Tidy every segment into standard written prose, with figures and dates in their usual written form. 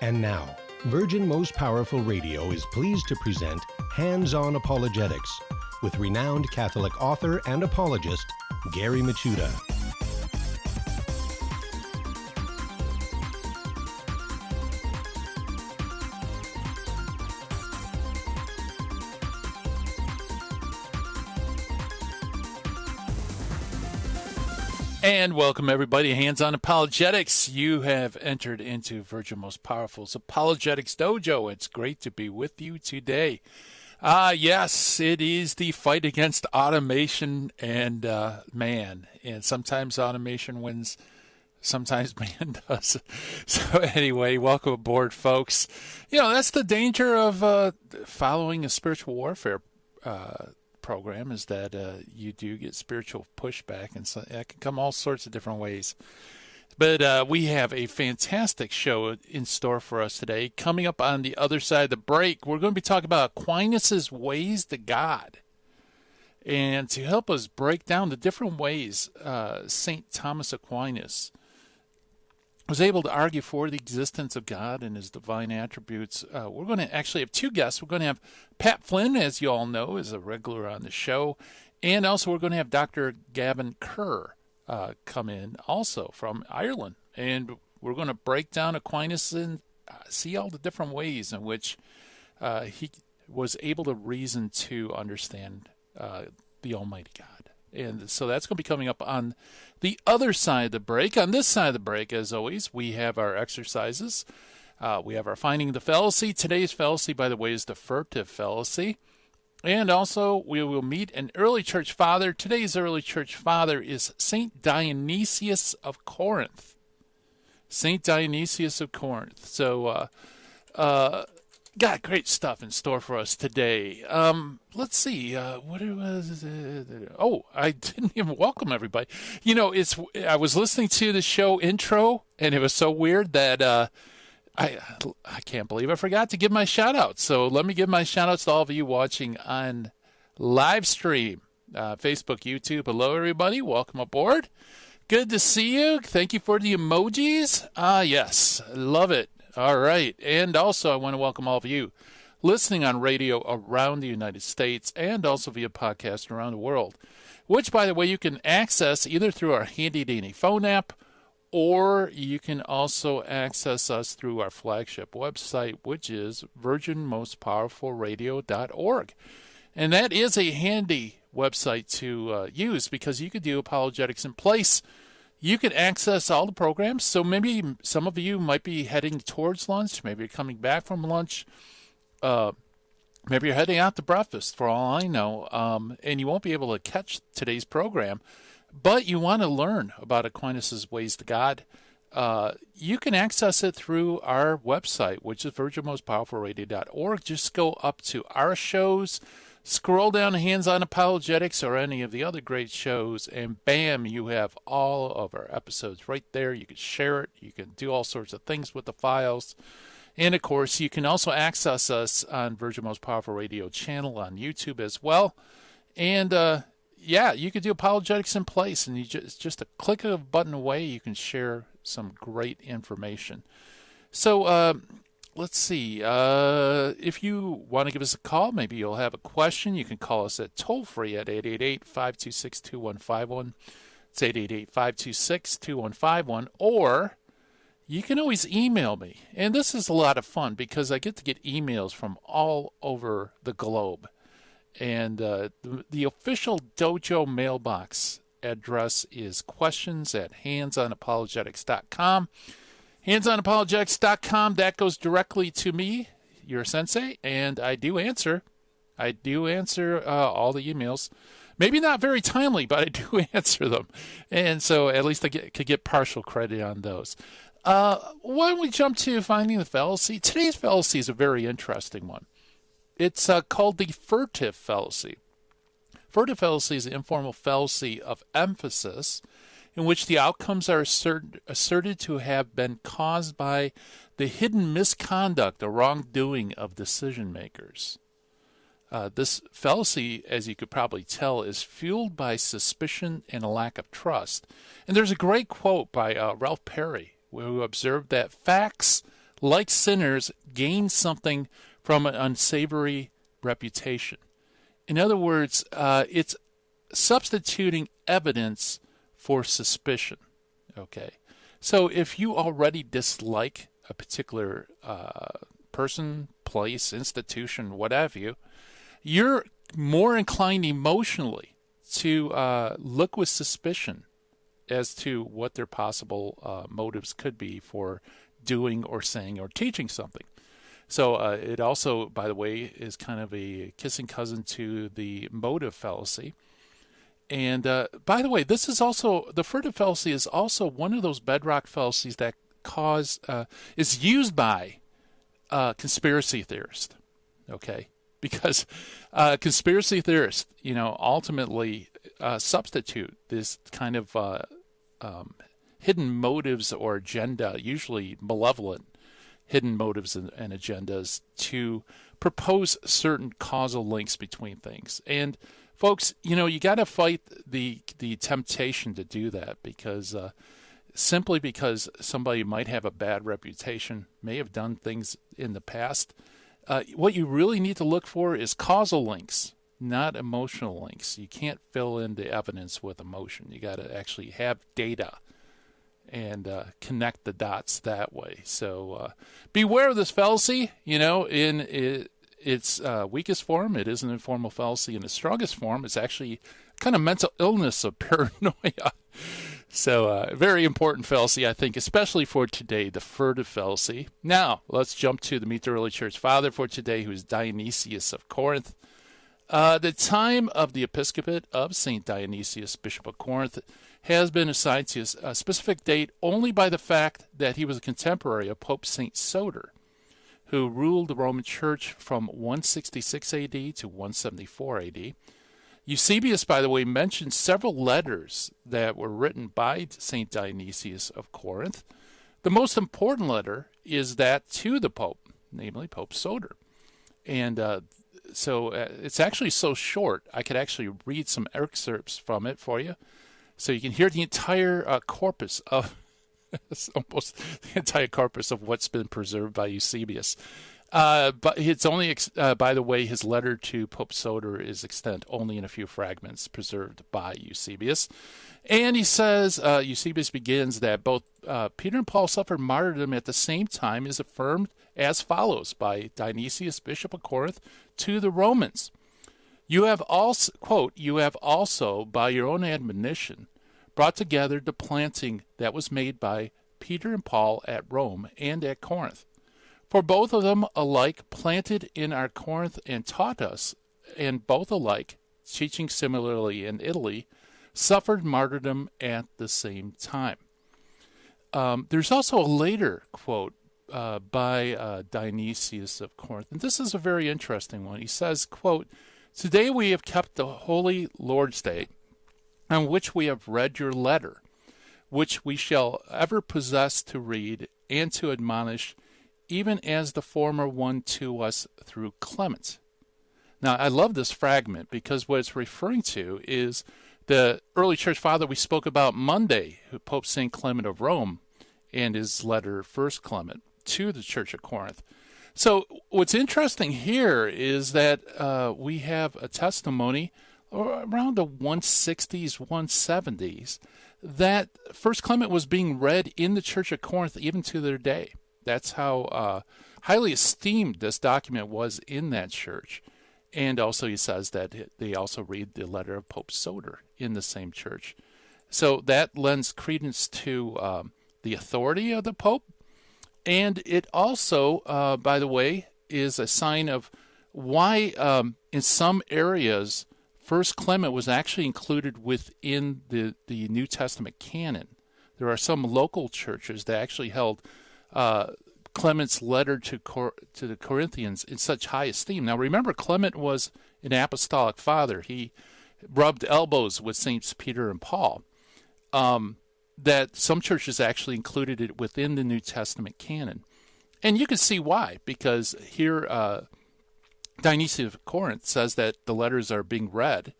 And now, Virgin Most Powerful Radio is pleased to present Hands-On Apologetics with renowned Catholic author and apologist, Gary Machuda. And welcome, everybody, Hands-On Apologetics. You have entered into Virgin Most Powerful's Apologetics Dojo. It's great to be with you today. Yes, it is the fight against automation and man. And sometimes automation wins, sometimes man does. So anyway, welcome aboard, folks. You know, that's the danger of following a spiritual warfare program, is that you do get spiritual pushback, and so that can come all sorts of different ways. But we have a fantastic show in store for us today. Coming up on the other side of the break, we're going to be talking about Aquinas' ways to God. And to help us break down the different ways St. Thomas Aquinas was able to argue for the existence of God and his divine attributes. We're going to actually have two guests. We're going to have Pat Flynn, as you all know, is a regular on the show. And also we're going to have Dr. Gavin Kerr come in, also from Ireland. And we're going to break down Aquinas and see all the different ways in which he was able to reason to understand the Almighty God. And so that's going to be coming up on the other side of the break. On this side of the break, as always, we have our exercises. We have our Finding the Fallacy. Today's fallacy, by the way, is the Furtive Fallacy. And also, we will meet an early church father. Today's early church father is St. Dionysius of Corinth. St. Dionysius of Corinth. So, got great stuff in store for us today. Let's see. What it was? Oh, I didn't even welcome everybody. You know, I was listening to the show intro, and it was so weird that I can't believe I forgot to give my shout outs. So let me give my shout outs to all of you watching on live stream, Facebook, YouTube. Hello, everybody. Welcome aboard. Good to see you. Thank you for the emojis. Yes, love it. All right. And also, I want to welcome all of you listening on radio around the United States and also via podcast around the world, which, by the way, you can access either through our handy-dandy phone app, or you can also access us through our flagship website, which is virginmostpowerfulradio.org. And that is a handy website to use, because you could do apologetics in place. You can access all the programs. So maybe some of you might be heading towards lunch. Maybe you're coming back from lunch. Maybe you're heading out to breakfast, for all I know. And you won't be able to catch today's program. But you want to learn about Aquinas' ways to God. You can access it through our website, which is virginmostpowerfulradio.org. Just go up to our shows. Scroll down to Hands-On Apologetics or any of the other great shows, and bam, you have all of our episodes right there. You can share it. You can do all sorts of things with the files. And, of course, you can also access us on Virgin Most Powerful Radio channel on YouTube as well. And, yeah, you can do apologetics in place, and just a click of a button away, you can share some great information. So, let's see. If you want to give us a call, maybe you'll have a question. You can call us at toll-free at 888-526-2151. It's 888-526-2151. Or you can always email me. And this is a lot of fun, because I get to get emails from all over the globe. And the official dojo mailbox address is questions@handsonapologetics.com. Handsonapologetics.com, that goes directly to me, your sensei, and I do answer all the emails. Maybe not very timely, but I do answer them. And so at least I could get partial credit on those. Why don't we jump to Finding the Fallacy? Today's fallacy is a very interesting one. It's called the Furtive Fallacy. Furtive fallacy is an informal fallacy of emphasis, in which the outcomes are asserted to have been caused by the hidden misconduct or wrongdoing of decision makers. This fallacy, as you could probably tell, is fueled by suspicion and a lack of trust. And there's a great quote by Ralph Perry, who observed that facts like sinners, gain something from an unsavory reputation. In other words, it's substituting evidence for suspicion. Okay, so if you already dislike a particular person, place, institution, what have you, you're more inclined emotionally to look with suspicion as to what their possible motives could be for doing or saying or teaching something. So it also, by the way, is kind of a kissing cousin to the motive fallacy. And by the way, this is also, the Furtive fallacy is also one of those bedrock fallacies that is used by conspiracy theorists, okay? Because conspiracy theorists, ultimately substitute this kind of hidden motives or agenda, usually malevolent hidden motives and agendas, to propose certain causal links between things. And folks, you got to fight the temptation to do that, because simply because somebody might have a bad reputation, may have done things in the past, what you really need to look for is causal links, not emotional links. You can't fill in the evidence with emotion. You got to actually have data and connect the dots that way. So beware of this fallacy. In its weakest form, it is an informal fallacy. In its strongest form, it's actually kind of mental illness of paranoia. So very important fallacy, I think, especially for today, the Furtive fallacy. Now, let's jump to the Meet the Early Church Father for today, who is Dionysius of Corinth. The time of the episcopate of St. Dionysius, Bishop of Corinth, has been assigned to a specific date only by the fact that he was a contemporary of Pope St. Soter, who ruled the Roman Church from 166 A.D. to 174 A.D. Eusebius, by the way, mentions several letters that were written by St. Dionysius of Corinth. The most important letter is that to the Pope, namely Pope Soter. And so it's actually so short, I could actually read some excerpts from it for you. So you can hear the entire corpus of, almost the entire corpus of what's been preserved by Eusebius. But it's only, by the way, his letter to Pope Soter is extant only in a few fragments preserved by Eusebius. And he says, Eusebius begins that both Peter and Paul suffered martyrdom at the same time, is affirmed as follows by Dionysius, Bishop of Corinth, to the Romans. You have also, quote, you have also, by your own admonition, brought together the planting that was made by Peter and Paul at Rome and at Corinth. For both of them alike planted in our Corinth and taught us, and both alike, teaching similarly in Italy, suffered martyrdom at the same time. There's also a later quote by Dionysius of Corinth, and this is a very interesting one. He says, quote, today we have kept the Holy Lord's Day, on which we have read your letter, which we shall ever possess to read and to admonish, even as the former one to us through Clement. Now, I love this fragment because what it's referring to is the early church father we spoke about Monday, Pope St. Clement of Rome, and his letter, First Clement, to the Church of Corinth. So what's interesting here is that we have a testimony around the 160s, 170s, that First Clement was being read in the Church of Corinth even to their day. That's how highly esteemed this document was in that church. And also he says that they also read the letter of Pope Soter in the same church. So that lends credence to the authority of the Pope. And it also, by the way, is a sign of why in some areas First Clement was actually included within the New Testament canon. There are some local churches that actually held Clement's letter to the Corinthians in such high esteem. Now remember, Clement was an apostolic father. He rubbed elbows with Saints Peter and Paul. That some churches actually included it within the New Testament canon. And you can see why, because here Dionysius of Corinth says that the letters are being read.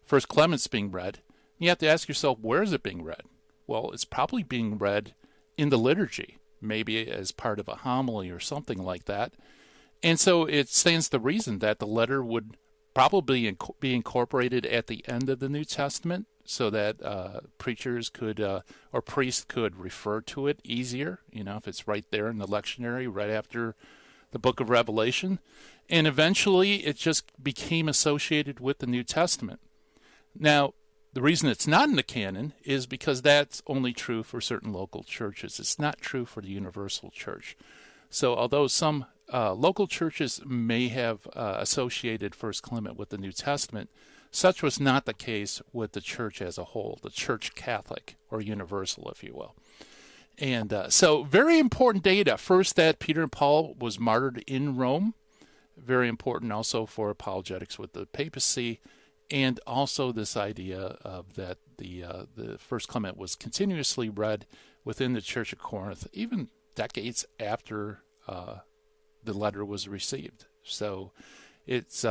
First Clement's being read. You have to ask yourself, where is it being read? Well, it's probably being read in the liturgy. maybe as part of a homily or something like that. And so it stands to reason that the letter would probably be incorporated at the end of the New Testament so that preachers could or priests could refer to it easier, if it's right there in the lectionary right after the book of Revelation. And eventually it just became associated with the New Testament. Now, the reason it's not in the canon is because that's only true for certain local churches. It's not true for the universal church. So although some local churches may have associated First Clement with the New Testament, such was not the case with the church as a whole, the church Catholic or universal, if you will. And so very important data. First, that Peter and Paul was martyred in Rome. Very important also for apologetics with the papacy. And also this idea of that the First Clement was continuously read within the Church of Corinth, even decades after the letter was received. So it's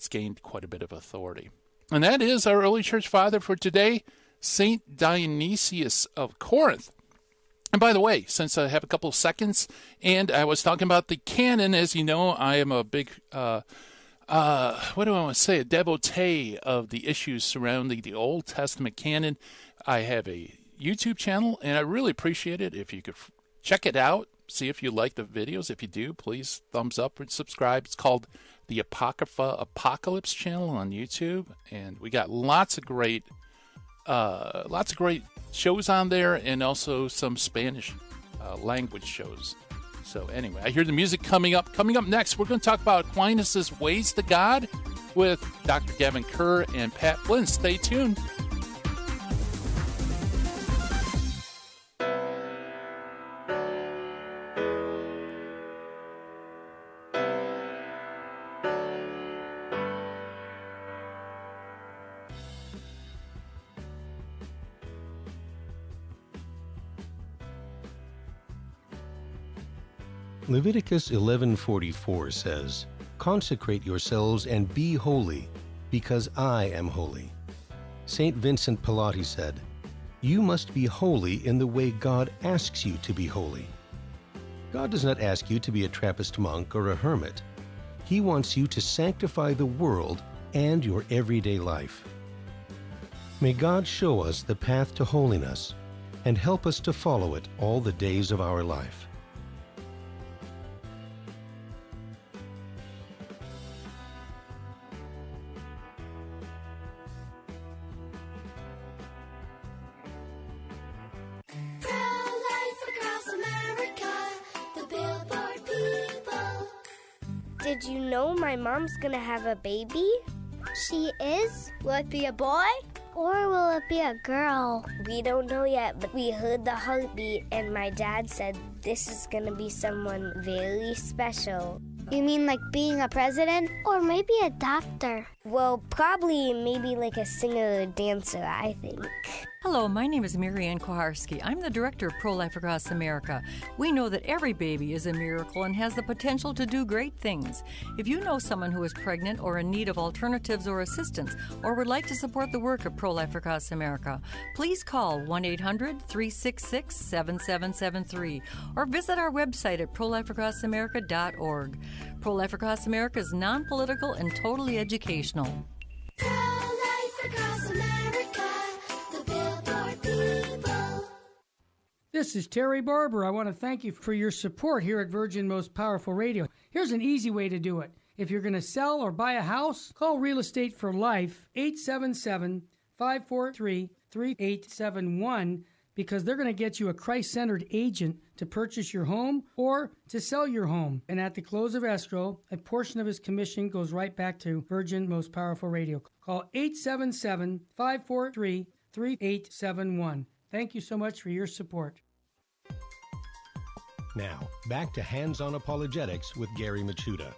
gained quite a bit of authority. And that is our early church father for today, Saint Dionysius of Corinth. And by the way, since I have a couple of seconds, and I was talking about the canon, as you know, I am a big, a devotee of the issues surrounding the Old Testament canon. I have a YouTube channel, and I really appreciate it if you could check it out, see if you like the videos. If you do, please thumbs up and subscribe. It's called the Apocrypha Apocalypse channel on YouTube, and we got lots of great shows on there, and also some Spanish language shows. So anyway, I hear the music coming up. Coming up next, we're going to talk about Aquinas' ways to God with Dr. Gavin Kerr and Pat Flynn. Stay tuned. Leviticus 11:44 says, "Consecrate yourselves and be holy, because I am holy." St. Vincent Pallotti said, "You must be holy in the way God asks you to be holy." God does not ask you to be a Trappist monk or a hermit. He wants you to sanctify the world and your everyday life. May God show us the path to holiness and help us to follow it all the days of our life. Did you know my mom's gonna have a baby? She is? Will it be a boy? Or will it be a girl? We don't know yet, but we heard the heartbeat and my dad said this is gonna be someone very special. You mean like being a president? Or maybe a doctor? Well, probably maybe like a singer or dancer, I think. Hello, my name is Mary Ann Koharski. I'm the director of Pro-Life Across America. We know that every baby is a miracle and has the potential to do great things. If you know someone who is pregnant or in need of alternatives or assistance, or would like to support the work of Pro-Life Across America, please call 1-800-366-7773 or visit our website at prolifeacrossamerica.org. Pro-Life Across America is non-political and totally educational. Pro-Life Across America, the Billboard people. This is Terry Barber. I want to thank you for your support here at Virgin Most Powerful Radio. Here's an easy way to do it. If you're going to sell or buy a house, call Real Estate for Life, 877-543-3871, because they're going to get you a Christ-centered agent to purchase your home or to sell your home. And at the close of escrow, a portion of his commission goes right back to Virgin Most Powerful Radio. Call 877-543-3871. Thank you so much for your support. Now, back to Hands-On Apologetics with Gary Machuda.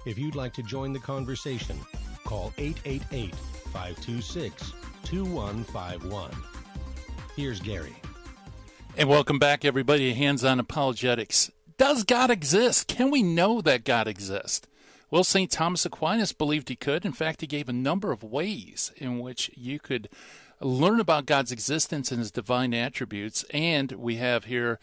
If you'd like to join the conversation, call 888-526-2151. Here's Gary. And welcome back, everybody, to Hands-On Apologetics. Does God exist? Can we know that God exists? Well, St. Thomas Aquinas believed he could. In fact, he gave a number of ways in which you could learn about God's existence and his divine attributes. And we have here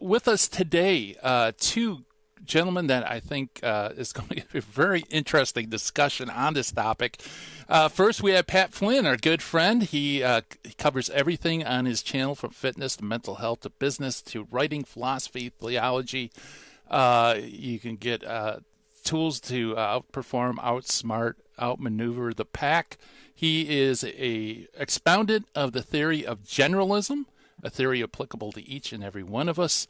with us today two gentlemen that I think is going to be a very interesting discussion on this topic. First, we have Pat Flynn, our good friend. He covers everything on his channel, from fitness to mental health to business to writing, philosophy, theology. You can get tools to outperform, outsmart, outmaneuver the pack. He is a expoundant of the theory of generalism, a theory applicable to each and every one of us.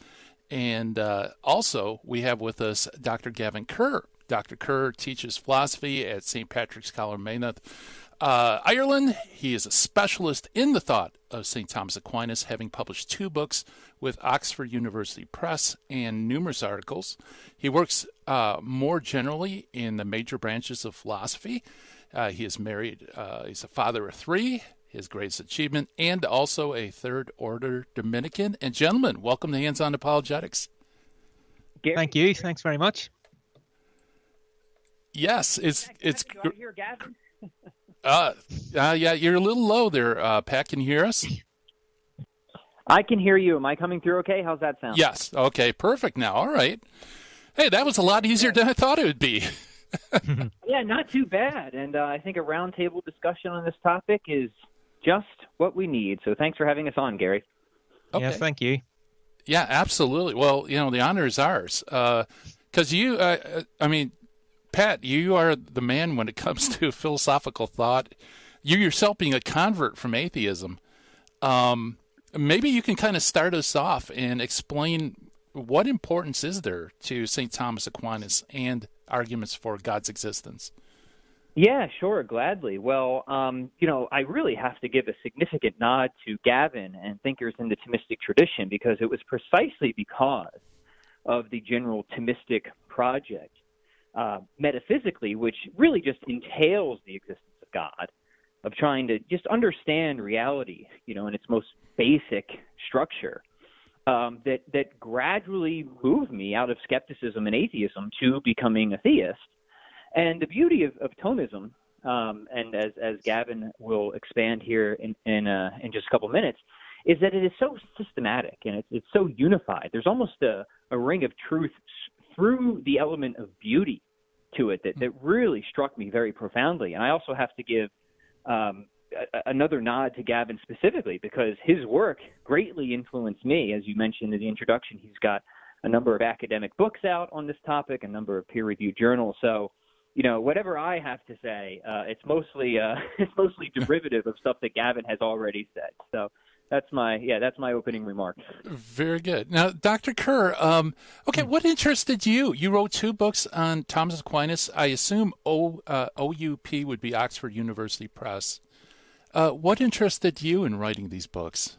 And also, we have with us Dr. Gavin Kerr. Dr. Kerr teaches philosophy at St. Patrick's College, Maynooth, Ireland. He is a specialist in the thought of St. Thomas Aquinas, having published 2 books with Oxford University Press and numerous articles. He works more generally in the major branches of philosophy. He is married. He's a father of 3. His greatest achievement, and also a Third Order Dominican. And gentlemen, welcome to Hands On Apologetics. Thank you. Thanks very much. Yes, it's here, Gavin. Yeah, you're a little low there, Pat. Can you hear us? I can hear you. Am I coming through okay? How's that sound? Yes. Okay, perfect now. All right. Hey, that was a lot easier than I thought it would be. Yeah, not too bad. And I think a roundtable discussion on this topic is just what we need. So thanks for having us on, Gary. Okay. Yes, thank you. Yeah, absolutely. Well, the honor is ours. Because you, Pat, you are the man when it comes to philosophical thought. You yourself being a convert from atheism. Maybe you can kind of start us off and explain what importance is there to St. Thomas Aquinas and arguments for God's existence. Yeah, sure, gladly. Well, I really have to give a significant nod to Gavin and thinkers in the Thomistic tradition, because it was precisely because of the general Thomistic project, metaphysically, which really just entails the existence of God, of trying to just understand reality, in its most basic structure, that gradually moved me out of skepticism and atheism to becoming a theist. And the beauty of Thomism, and as Gavin will expand here in just a couple minutes, is that it is so systematic and it's so unified. There's almost a ring of truth through the element of beauty to it that really struck me very profoundly. And I also have to give another nod to Gavin specifically, because his work greatly influenced me. As you mentioned in the introduction, he's got a number of academic books out on this topic, a number of peer-reviewed journals. So, whatever I have to say, it's mostly derivative of stuff that Gavin has already said. So that's my opening remark. Very good. Now, Dr. Kerr, what interested you? You wrote 2 books on Thomas Aquinas. I assume OUP would be Oxford University Press. What interested you in writing these books?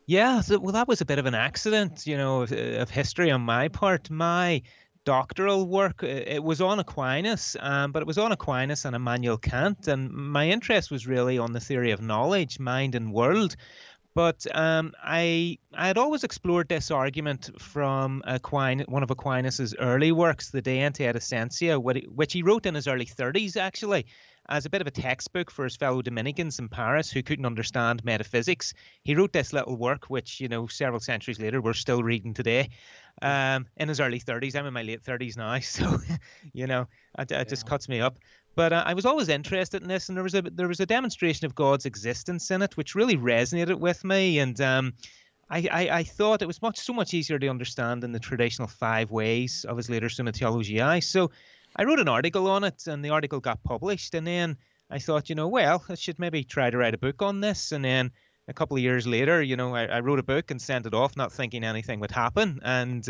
Yeah, well, that was a bit of an accident, of history on my part. My doctoral work, it was on Aquinas, but it was on Aquinas and Immanuel Kant, and my interest was really on the theory of knowledge, mind and world. But I had always explored this argument from one of Aquinas's early works, the De Ente et Essentia, which he wrote in his early 30s, actually, as a bit of a textbook for his fellow Dominicans in Paris who couldn't understand metaphysics. He wrote this little work, which, several centuries later, we're still reading today, in his early 30s. I'm in my late 30s now, so, it just cuts me up. But I was always interested in this, and there was a demonstration of God's existence in it, which really resonated with me. And I thought it was so much easier to understand than the traditional 5 ways of his later Summa Theologiae. So I wrote an article on it, and the article got published. And then I thought, I should maybe try to write a book on this. And then a couple of years later, I wrote a book and sent it off, not thinking anything would happen. And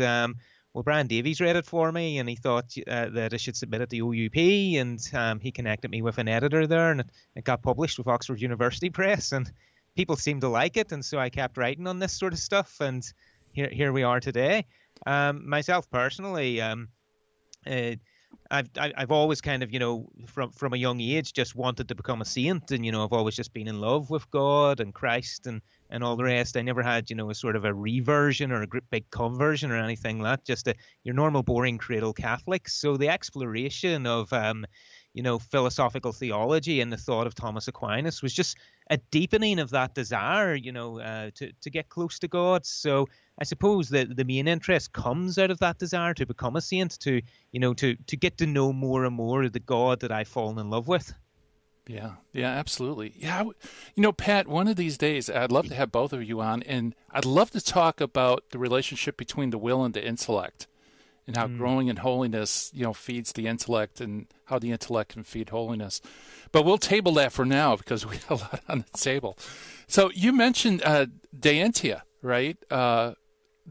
Brian Davies read it for me, and he thought that I should submit it to OUP, and he connected me with an editor there, and it got published with Oxford University Press, and people seemed to like it, and so I kept writing on this sort of stuff, and here we are today. Myself personally, I've always kind of, from a young age, just wanted to become a saint, and I've always just been in love with God and Christ and all the rest. I never had, a sort of a reversion or a big conversion or anything like that. Just your normal, boring cradle Catholic. So the exploration of, philosophical theology and the thought of Thomas Aquinas was just a deepening of that desire, to get close to God. So I suppose that the main interest comes out of that desire to become a saint, to get to know more and more of the God that I've fallen in love with. Yeah, absolutely. Yeah, Pat, one of these days, I'd love to have both of you on, and I'd love to talk about the relationship between the will and the intellect, and how growing in holiness, feeds the intellect, and how the intellect can feed holiness. But we'll table that for now because we have a lot on the table. So you mentioned Diantia, right?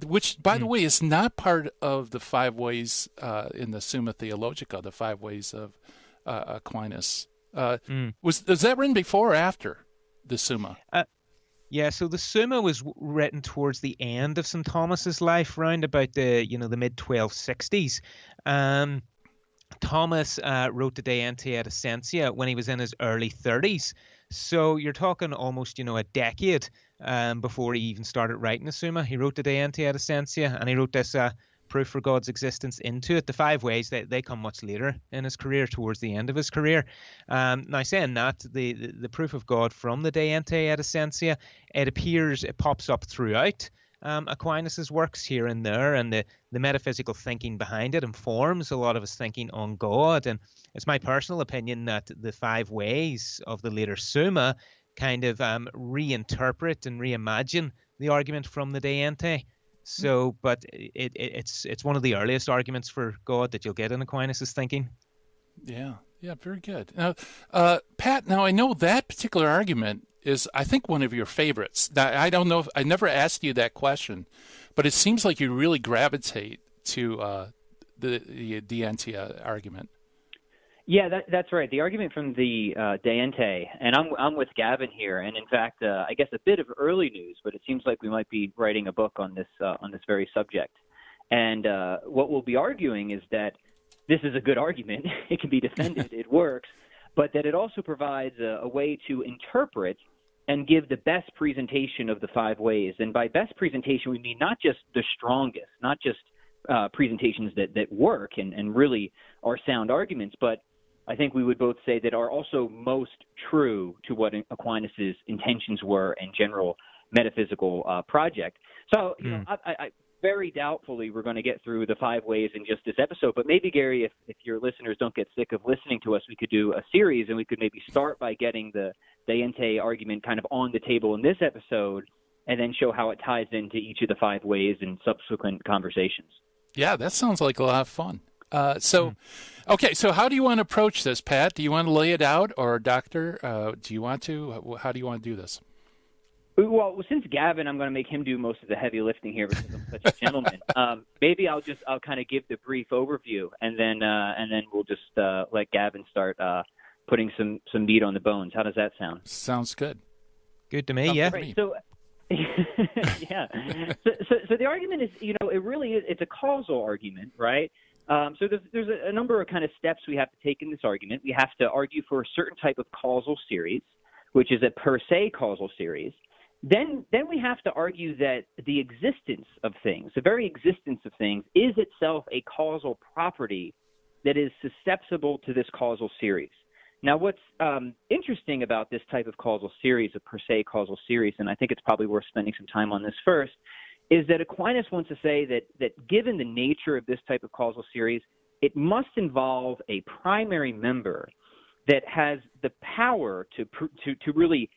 Which, by the way, is not part of the five ways in the Summa Theologica, the five ways of Aquinas. Was that written before or after the Summa? Yeah, so the Summa was written towards the end of St. Thomas's life, round about the mid 1260s. Thomas wrote the De Ente et Essentia when he was in his early 30s. So you're talking almost, a decade before he even started writing the Summa. He wrote the De Ente et Essentia, and he wrote this proof for God's existence into it. The five ways, they come much later in his career, towards the end of his career. Now, saying that, the proof of God from the De Ente et Essentia, it pops up throughout Aquinas' works here and there, and the metaphysical thinking behind it informs a lot of his thinking on God. And it's my personal opinion that the five ways of the later Summa kind of reinterpret and reimagine the argument from the De Ente. So, but it's one of the earliest arguments for God that you'll get in Aquinas' thinking. Yeah, very good. Now, Pat, now I know that particular argument is, I think, one of your favorites. Now, I don't know if I never asked you that question, but it seems like you really gravitate to the Diantia argument. Yeah, that's right. The argument from the De Ente, and I'm with Gavin here, and in fact, I guess a bit of early news, but it seems like we might be writing a book on this very subject. And what we'll be arguing is that this is a good argument. It can be defended. It works, but that it also provides a way to interpret and give the best presentation of the five ways. And by best presentation, we mean not just the strongest, not just presentations that work and really are sound arguments, but I think we would both say that are also most true to what Aquinas' intentions were and general metaphysical project. So, I very doubtfully we're going to get through the five ways in just this episode, but maybe, Gary, if your listeners don't get sick of listening to us, we could do a series, and we could maybe start by getting the De Ente argument kind of on the table in this episode, and then show how it ties into each of the five ways in subsequent conversations. Yeah, that sounds like a lot of fun. Okay, so how do you want to approach this, Pat? Do you want to lay it out, or Doctor, do you want to? How do you want to do this? Well, since Gavin, I'm going to make him do most of the heavy lifting here because I'm such a gentleman. Maybe I'll kind of give the brief overview, and then we'll just let Gavin start putting some meat on the bones. How does that sound? Sounds good. Good to me. Yeah. Right. So. Yeah. So the argument is, it really is. It's a causal argument, right? So there's a number of kind of steps we have to take in this argument. We have to argue for a certain type of causal series, which is a per se causal series. Then we have to argue that the existence of things, the very existence of things, is itself a causal property that is susceptible to this causal series. Now, what's interesting about this type of causal series, a per se causal series, and I think it's probably worth spending some time on this first, is that Aquinas wants to say that given the nature of this type of causal series, it must involve a primary member that has the power to really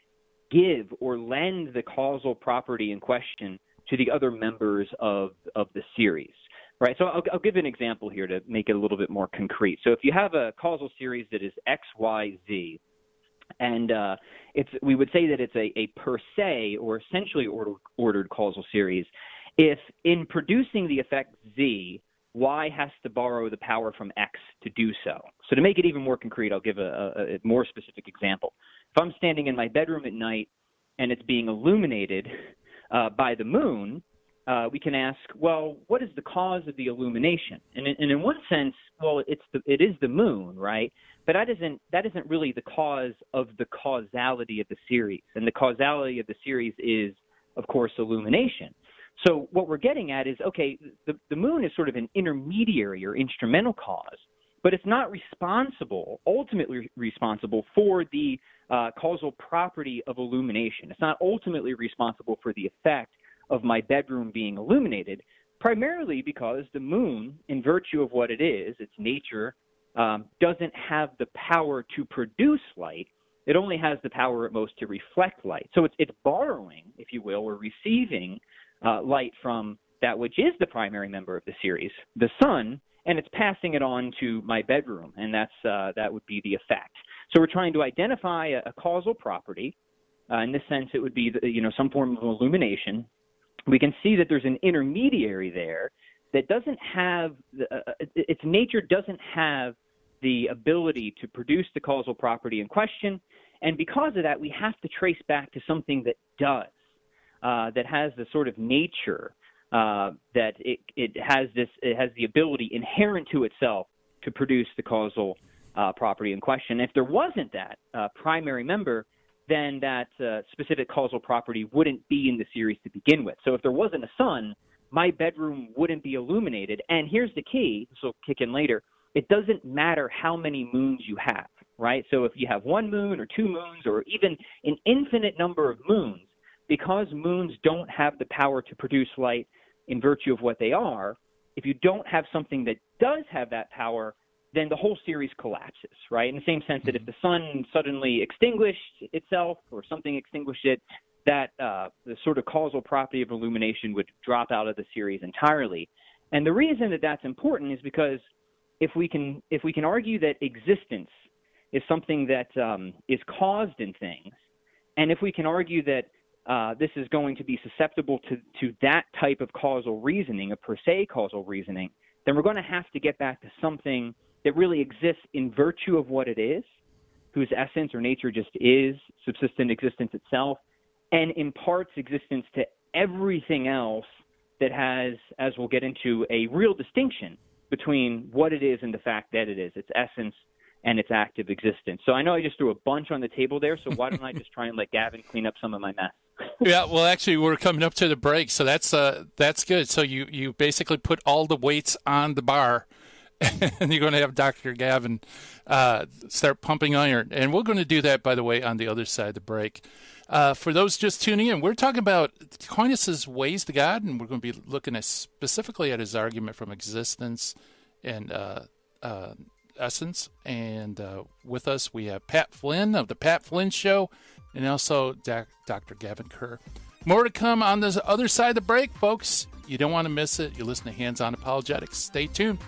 give or lend the causal property in question to the other members of the series. Right, so I'll give an example here to make it a little bit more concrete. So if you have a causal series that is X, Y, Z, and we would say that it's a per se or essentially ordered causal series, if in producing the effect Z, Y has to borrow the power from X to do so. So to make it even more concrete, I'll give a more specific example. If I'm standing in my bedroom at night and it's being illuminated by the moon, we can ask, well, what is the cause of the illumination? And in one sense, well, it is the moon, right? But that isn't really the cause of the causality of the series. And the causality of the series is, of course, illumination. So what we're getting at is, okay, the moon is sort of an intermediary or instrumental cause, but it's not ultimately responsible for the causal property of illumination. It's not ultimately responsible for the effect of my bedroom being illuminated, primarily because the moon, in virtue of what it is, its nature, doesn't have the power to produce light. It only has the power at most to reflect light. So it's borrowing, if you will, or receiving light from that which is the primary member of the series, the sun, and it's passing it on to my bedroom, and that would be the effect. So we're trying to identify a causal property. In this sense, it would be some form of illumination. We can see that there's an intermediary there that doesn't have its nature doesn't have the ability to produce the causal property in question, and because of that, we have to trace back to something that does, that has the sort of nature that it has the ability inherent to itself to produce the causal property in question. If there wasn't that primary member, then that specific causal property wouldn't be in the series to begin with. So if there wasn't a sun, my bedroom wouldn't be illuminated. And here's the key, this will kick in later, it doesn't matter how many moons you have, right? So if you have one moon or two moons or even an infinite number of moons, because moons don't have the power to produce light in virtue of what they are, if you don't have something that does have that power, then the whole series collapses, right? In the same sense that if the sun suddenly extinguished itself or something extinguished it, that the sort of causal property of illumination would drop out of the series entirely. And the reason that that's important is because if we can argue that existence is something that is caused in things, and if we can argue that this is going to be susceptible to that type of causal reasoning, a per se causal reasoning, then we're going to have to get back to something that really exists in virtue of what it is, whose essence or nature just is subsistent existence itself, and imparts existence to everything else that has, as we'll get into, a real distinction between what it is and the fact that it is, its essence and its active existence. So I know I just threw a bunch on the table there, so why don't I just try and let Gavin clean up some of my mess? Yeah, well, actually, we're coming up to the break, so that's good. So you basically put all the weights on the bar, and you're going to have Dr. Gavin start pumping iron. And we're going to do that, by the way, on the other side of the break. For those just tuning in, we're talking about Aquinas' ways to God, and we're going to be looking specifically at his argument from existence and essence. And with us, we have Pat Flynn of the Pat Flynn Show, and also Dr. Gavin Kerr. More to come on the other side of the break, folks. You don't want to miss it. You're listening to Hands On Apologetics. Stay tuned.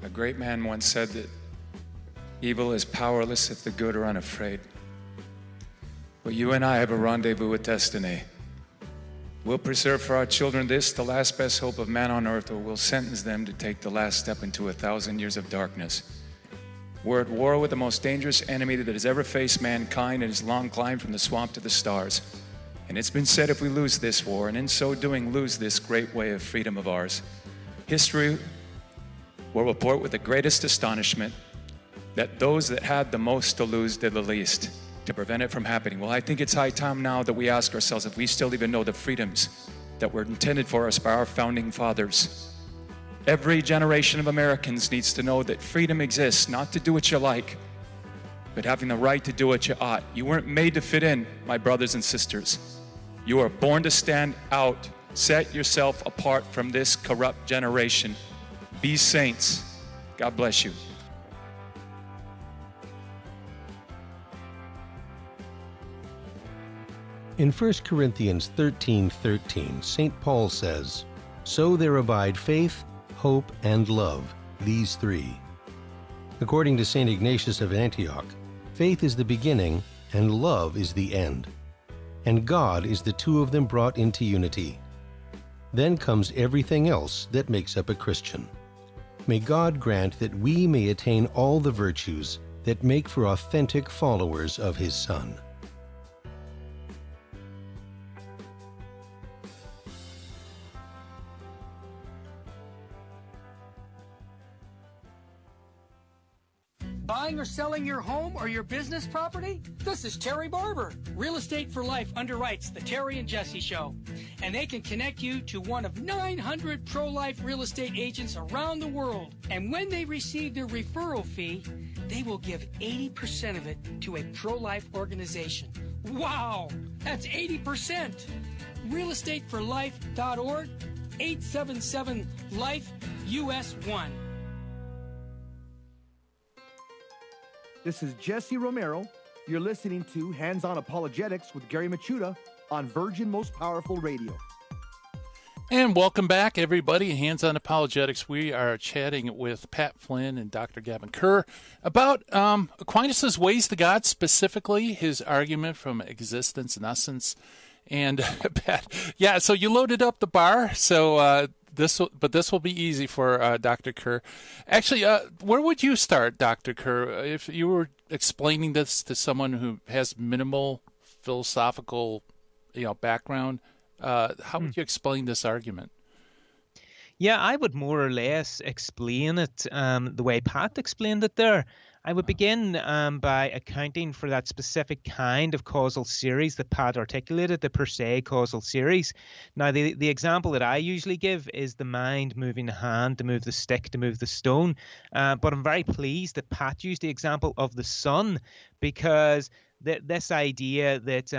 A great man once said that evil is powerless if the good are unafraid. But you and I have a rendezvous with destiny. We'll preserve for our children this, the last best hope of man on earth, or we'll sentence them to take the last step into 1,000 years of darkness. We're at war with the most dangerous enemy that has ever faced mankind in his long climb from the swamp to the stars. And it's been said if we lose this war, and in so doing lose this great way of freedom of ours, history will report with the greatest astonishment that those that had the most to lose did the least to prevent it from happening. Well, I think it's high time now that we ask ourselves if we still even know the freedoms that were intended for us by our founding fathers. Every generation of Americans needs to know that freedom exists, not to do what you like, but having the right to do what you ought. You weren't made to fit in, my brothers and sisters. You are born to stand out. Set yourself apart from this corrupt generation. Be saints. God bless you. In 1 Corinthians 13:13, St. Paul says, "So there abide faith, hope, and love, these three." According to St. Ignatius of Antioch, faith is the beginning and love is the end. And God is the two of them brought into unity. Then comes everything else that makes up a Christian. May God grant that we may attain all the virtues that make for authentic followers of His Son. Buying or selling your home or your business property? This is Terry Barber. Real Estate for Life underwrites the Terry and Jesse Show. And they can connect you to one of 900 pro-life real estate agents around the world. And when they receive their referral fee, they will give 80% of it to a pro-life organization. Wow! That's 80%! realestateforlife.org, 877-LIFE-US1. This is Jesse Romero. You're listening to Hands-On Apologetics with Gary Machuda on Virgin Most Powerful Radio. And welcome back, everybody. Hands-On Apologetics. We are chatting with Pat Flynn and Dr. Gavin Kerr about Aquinas' ways to God, specifically his argument from existence and essence. And Pat, yeah, so you loaded up the bar. So this will be easy for Dr. Kerr. Actually, where would you start, Dr. Kerr, if you were explaining this to someone who has minimal philosophical, background? How would you explain this argument? Yeah, I would more or less explain it the way Pat explained it there. I would begin by accounting for that specific kind of causal series that Pat articulated, the per se causal series. Now, the example that I usually give is the mind moving the hand to move the stick to move the stone. But I'm very pleased that Pat used the example of the sun, because this idea that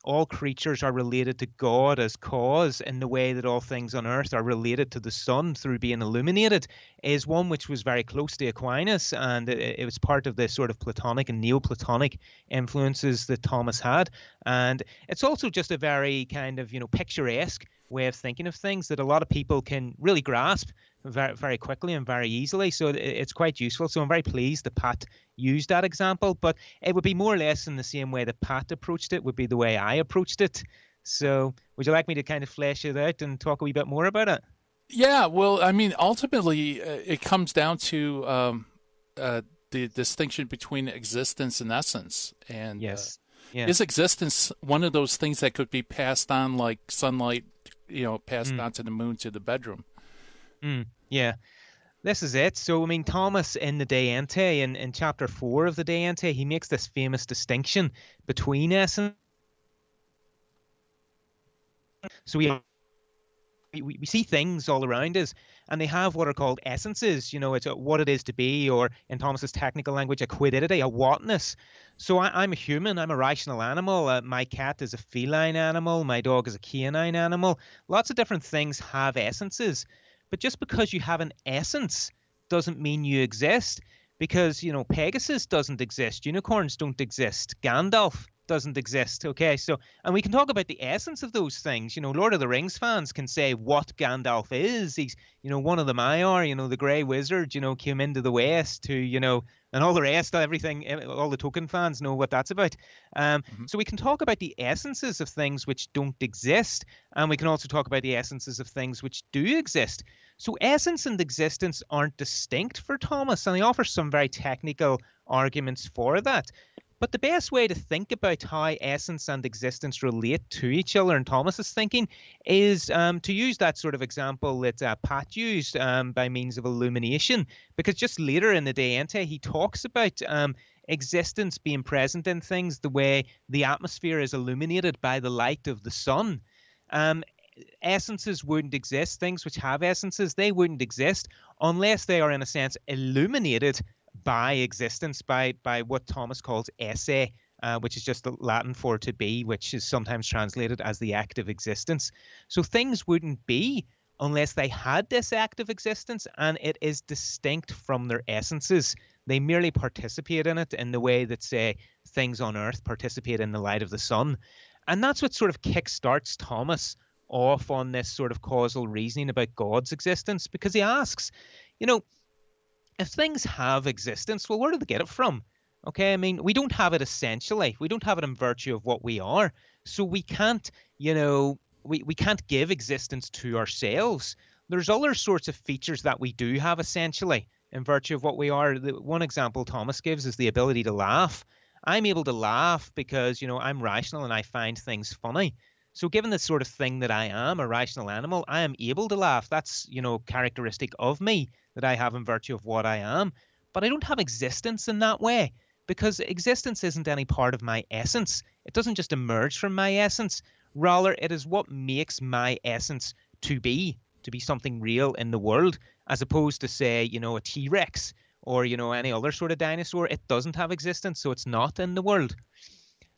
all creatures are related to God as cause in the way that all things on earth are related to the sun through being illuminated is one which was very close to Aquinas, and it was part of the sort of Platonic and Neoplatonic influences that Thomas had. And it's also just a very kind of, picturesque way of thinking of things that a lot of people can really grasp very, very quickly and very easily. So it's quite useful. So I'm very pleased that Pat used that example, but it would be more or less in the same way that Pat approached it would be the way I approached it. So would you like me to kind of flesh it out and talk a wee bit more about it? Yeah, well, I mean, ultimately, it comes down to the distinction between existence and essence. And yes. Is existence one of those things that could be passed on like sunlight, passed on to the moon, to the bedroom? Yeah, this is it. So, I mean, Thomas in the De Ente, in chapter 4 of the De Ente, he makes this famous distinction between essence. So we see things all around us, and they have what are called essences. It's what it is to be, or in Thomas's technical language, a quiddity, a whatness. So I'm a human. I'm a rational animal. My cat is a feline animal. My dog is a canine animal. Lots of different things have essences. But just because you have an essence doesn't mean you exist, because, Pegasus doesn't exist. Unicorns don't exist. Gandalf doesn't exist. Okay, so, and we can talk about the essence of those things. Lord of the Rings fans can say what Gandalf is. He's, one of the Maiar, the Grey Wizard, came into the West to, and all the rest, everything, all the Tolkien fans know what that's about. So we can talk about the essences of things which don't exist, and we can also talk about the essences of things which do exist. So essence and existence aren't distinct for Thomas, and he offers some very technical arguments for that. But the best way to think about how essence and existence relate to each other in Thomas's thinking is to use that sort of example that Pat used by means of illumination. Because just later in the De Ente, he talks about existence being present in things the way the atmosphere is illuminated by the light of the sun. Essences wouldn't exist. Things which have essences, they wouldn't exist unless they are, in a sense, illuminated by existence, by what Thomas calls esse, which is just the Latin for to be, which is sometimes translated as the act of existence. So things wouldn't be unless they had this act of existence, and it is distinct from their essences. They merely participate in it in the way that, say, things on earth participate in the light of the sun. And that's what sort of kickstarts Thomas off on this sort of causal reasoning about God's existence, because he asks, if things have existence, well, where do they get it from? Okay, I mean, we don't have it essentially. We don't have it in virtue of what we are. So we can't, we can't give existence to ourselves. There's other sorts of features that we do have essentially in virtue of what we are. The one example Thomas gives is the ability to laugh. I'm able to laugh because, I'm rational and I find things funny. So given the sort of thing that I am, a rational animal, I am able to laugh. That's, characteristic of me that I have in virtue of what I am. but I don't have existence in that way, because existence isn't any part of my essence. It doesn't just emerge from my essence. Rather, it is what makes my essence to be something real in the world, as opposed to, say, a T-Rex or, any other sort of dinosaur. It doesn't have existence, so it's not in the world.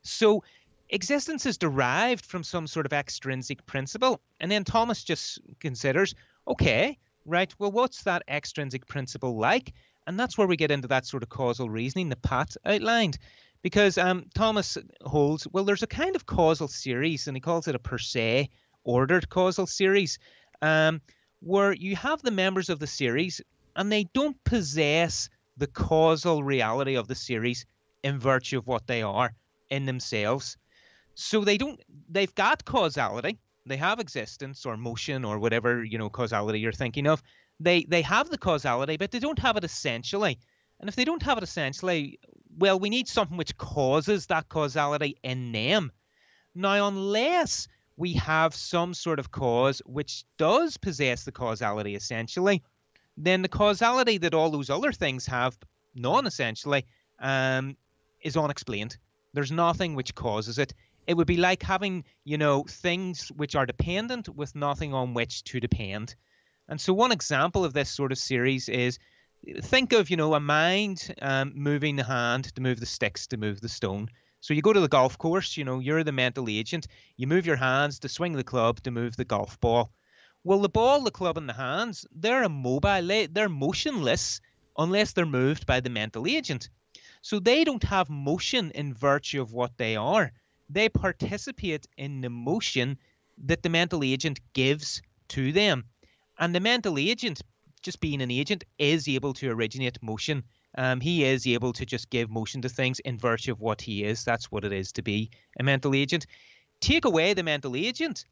So existence is derived from some sort of extrinsic principle. And then Thomas just considers, okay, right, well, what's that extrinsic principle like? And that's where we get into that sort of causal reasoning that Pat outlined. Because Thomas holds, well, there's a kind of causal series, and he calls it a per se ordered causal series, where you have the members of the series and they don't possess the causal reality of the series in virtue of what they are in themselves. So they've got causality, they have existence or motion or whatever, causality you're thinking of. They have the causality, but they don't have it essentially. And if they don't have it essentially, well, we need something which causes that causality in them. Now, unless we have some sort of cause which does possess the causality essentially, then the causality that all those other things have non-essentially is unexplained. There's nothing which causes it. It would be like having, things which are dependent with nothing on which to depend. And so one example of this sort of series is, think of, a mind moving the hand to move the sticks to move the stone. So you go to the golf course, you're the mental agent. You move your hands to swing the club to move the golf ball. Well, the ball, the club, and the hands, they're immobile. They're motionless unless they're moved by the mental agent. So they don't have motion in virtue of what they are. They participate in the motion that the mental agent gives to them. And the mental agent, just being an agent, is able to originate motion. He is able to just give motion to things in virtue of what he is. That's what it is to be a mental agent. Take away the mental agent,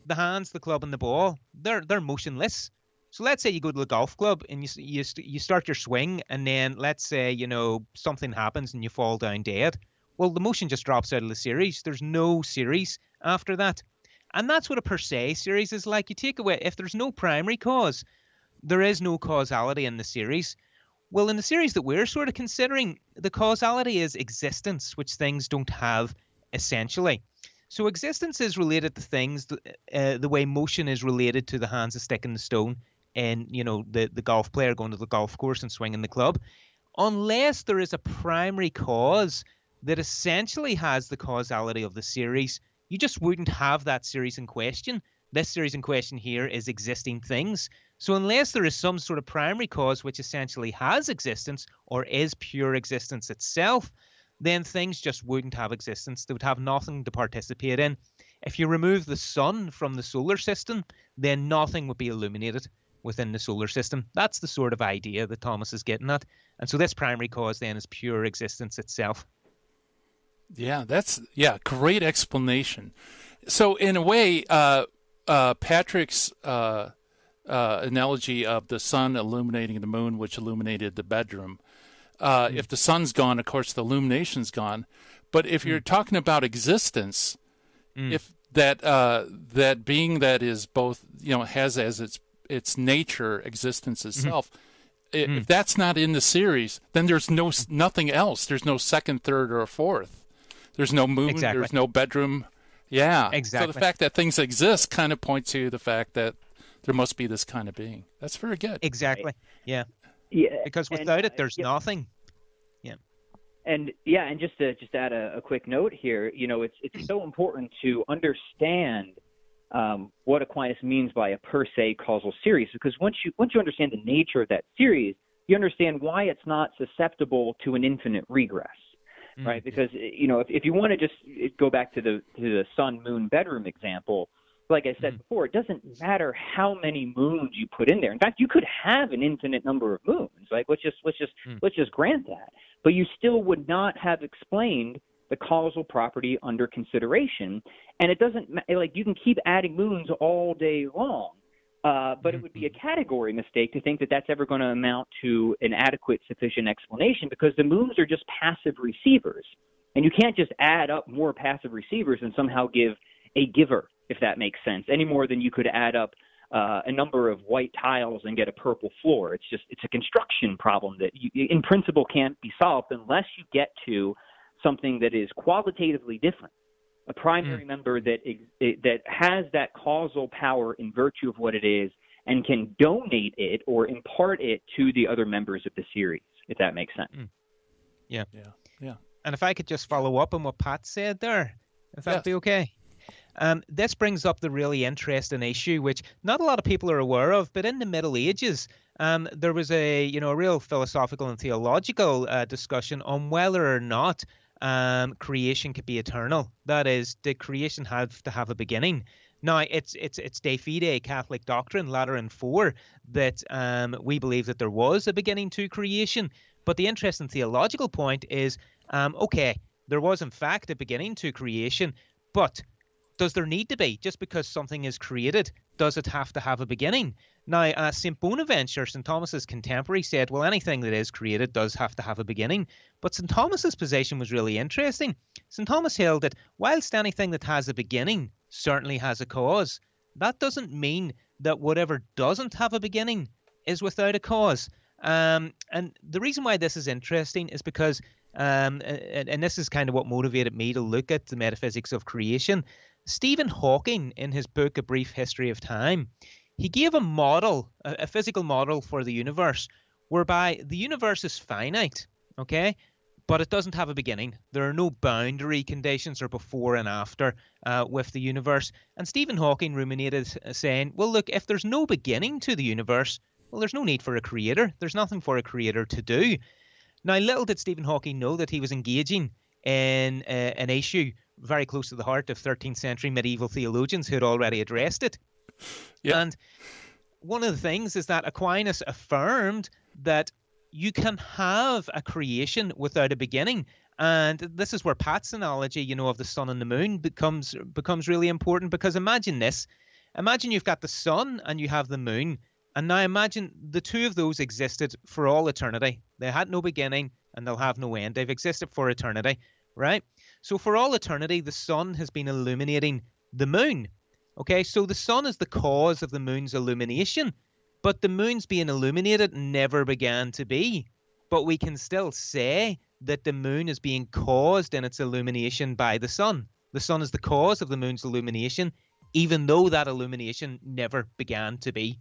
the hands, the club, and the ball, they're motionless. So let's say you go to the golf club and you start your swing, and then let's say, something happens and you fall down dead. Well, the motion just drops out of the series. There's no series after that. And that's what a per se series is like. You take away, if there's no primary cause, there is no causality in the series. Well, in the series that we're sort of considering, the causality is existence, which things don't have essentially. So existence is related to things the way motion is related to the hands, the stick, and the stone, and, the golf player going to the golf course and swinging the club. Unless there is a primary cause that essentially has the causality of the series, you just wouldn't have that series in question. This series in question here is existing things. So unless there is some sort of primary cause which essentially has existence or is pure existence itself, then things just wouldn't have existence. They would have nothing to participate in. If you remove the sun from the solar system, then nothing would be illuminated within the solar system. That's the sort of idea that Thomas is getting at. And so this primary cause then is pure existence itself. Yeah, great explanation. So in a way, Patrick's analogy of the sun illuminating the moon, which illuminated the bedroom. If the sun's gone, of course, the illumination's gone. But if you're talking about existence, if that being that is both, has as its nature existence itself, if that's not in the series, then there's nothing else. There's no second, third, or fourth. There's no moon. Exactly. There's no bedroom. Yeah. Exactly. So the fact that things exist kind of points to the fact that there must be this kind of being. That's very good. Exactly. Yeah. Yeah. Because without it, there's nothing. Yeah. And just to add a quick note here, it's so important to understand what Aquinas means by a per se causal series, because once you understand the nature of that series, you understand why it's not susceptible to an infinite regress. Right, because if you want to just go back to the sun, moon, bedroom example, like I said before, it doesn't matter how many moons you put in there. In fact, you could have an infinite number of moons. Like let's just grant that, but you still would not have explained the causal property under consideration. And it doesn't you can keep adding moons all day long. But it would be a category mistake to think that that's ever going to amount to an adequate, sufficient explanation, because the moons are just passive receivers. And you can't just add up more passive receivers and somehow give a giver, if that makes sense, any more than you could add up a number of white tiles and get a purple floor. It's a construction problem that in principle can't be solved unless you get to something that is qualitatively different, a primary member that has that causal power in virtue of what it is and can donate it or impart it to the other members of the series, if that makes sense. Yeah. Yeah. And if I could just follow up on what Pat said there, if that'd be okay. This brings up the really interesting issue, which not a lot of people are aware of, but in the Middle Ages, there was a real philosophical and theological discussion on whether or not creation could be eternal. That is, did creation have to have a beginning? Now, it's De Fide, Catholic doctrine, Lateran 4, that we believe that there was a beginning to creation. But the interesting theological point is, okay, there was in fact a beginning to creation, but does there need to be? Just because something is created, does it have to have a beginning? Now, St. Bonaventure, St. Thomas's contemporary, said, well, anything that is created does have to have a beginning. But St. Thomas's position was really interesting. St. Thomas held that whilst anything that has a beginning certainly has a cause, that doesn't mean that whatever doesn't have a beginning is without a cause. And the reason why this is interesting is because, and this is kind of what motivated me to look at the metaphysics of creation, Stephen Hawking, in his book A Brief History of Time, he gave a model, a physical model for the universe, whereby the universe is finite, okay, but it doesn't have a beginning. There are no boundary conditions or before and after with the universe. And Stephen Hawking ruminated, saying, well, look, if there's no beginning to the universe, well, there's no need for a creator. There's nothing for a creator to do. Now, little did Stephen Hawking know that he was engaging in an issue very close to the heart of 13th century medieval theologians who had already addressed it. Yeah. And one of the things is that Aquinas affirmed that you can have a creation without a beginning. And this is where Pat's analogy, of the sun and the moon becomes really important, because imagine this. Imagine you've got the sun and you have the moon. And now imagine the two of those existed for all eternity. They had no beginning and they'll have no end. They've existed for eternity, right? So for all eternity, the sun has been illuminating the moon. Okay, so the sun is the cause of the moon's illumination, but the moon's being illuminated never began to be. But we can still say that the moon is being caused in its illumination by the sun. The sun is the cause of the moon's illumination, even though that illumination never began to be.